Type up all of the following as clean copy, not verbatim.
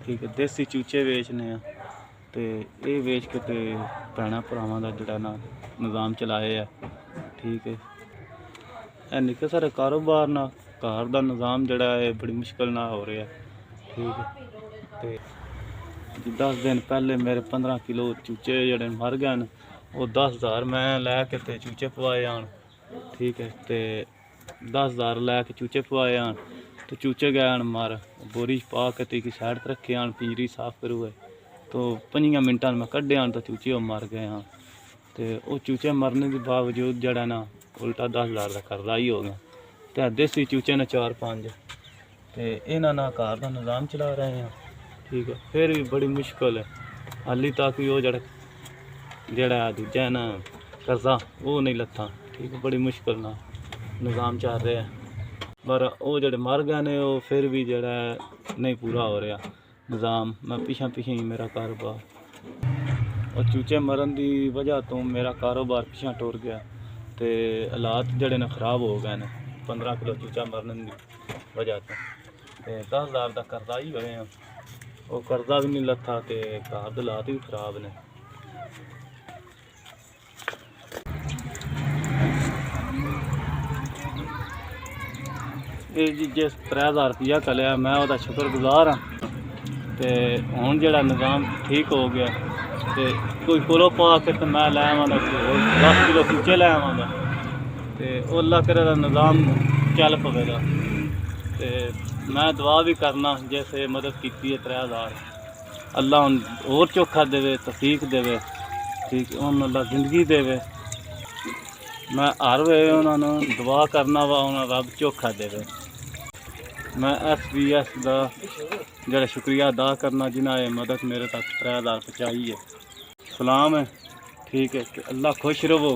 ठीक है। देसी चूचे वेचने आ ते ये वेच के ते भैन भरावां दा जिहड़ा ना निज़ाम चलाए है। ठीक है। यह निक्के सारे कारोबार ना घर दा निज़ाम जिहड़ा है बड़ी मुश्किल ना हो रहा है। ठीक है। ते 10 दिन पहले मेरे 15 किलो चूचे जिहड़े मर गए न, वो 10,000 मैं लैके ते चूचे पवाए आन। ठीक है। तो 10,000 लैके चूचे पवाए आन तो चूचे गए आन मर। बोरी पा के ते साइड पर रखे आन, पिंजरी साफ करूए तो 5 मिनटां मैं कड्ढे आन तो चूचे मर गए हाँ। तो वो चूचे मरने के बावजूद जड़ा ना उल्टा 10,000 का कर्जा ही हो गया। तो देसी चूचे ने 4-5 तो इन्होंने ना घर का निज़ाम चला रहे हैं। ठीक है। फिर भी बड़ी मुश्किल है हाली तक भी वो जड़ा दूजा ना कर्जा वो नहीं लत्था। ठीक है। बड़ी मुश्किल ना निज़ाम चल रहा है, पर वो जड़े मर गए ने वो फिर भी जड़ा नहीं पूरा हो रहा निज़ाम। मैं पिछा ही मेरा कारोबार और चूचे मरन की वजह तो मेरा कारोबार पिछा टुर गया तो हालात जड़े ने खराब हो गए ने। 15 किलो चूचा मरने की वजह तो 10,000 का कर्जा ही होए हैं। वो कर्जा भी नहीं लत्था तो घर के हालात भी खराब ने। ये जी जिस 3,000 रुपया कलिया मैं वह शुक्रगुजार हाँ। तो हुण जड़ा निज़ाम ठीक हो गया तो कोई कोलो पा के तो मैं लै आवांगा 10 किलो चूचे लै आवांगा तो अल्लाह करे दा निज़ाम चल पवेगा। तो मैं दुआ भी करना जैसे मदद की है 3,000 अल्लाह हुण होर चोखा देवे, तौफीक देवे। ठीक है। उन्होंने अल्लाह जिंदगी देवे। मैं हर वे उन्होंने दुआ करना वा उन्होंने रब चोखा देवे। मैं SBS का जरा शुक्रिया अदा करना जिन्हें मदद मेरे तक 3,000 पहुँचाई है। सलाम है। ठीक है। कि अल्लाह खुश रहो,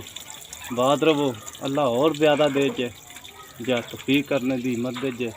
बात रहो, अल्लाह और ज़्यादा दे जे तौफीक करने की मदद जे।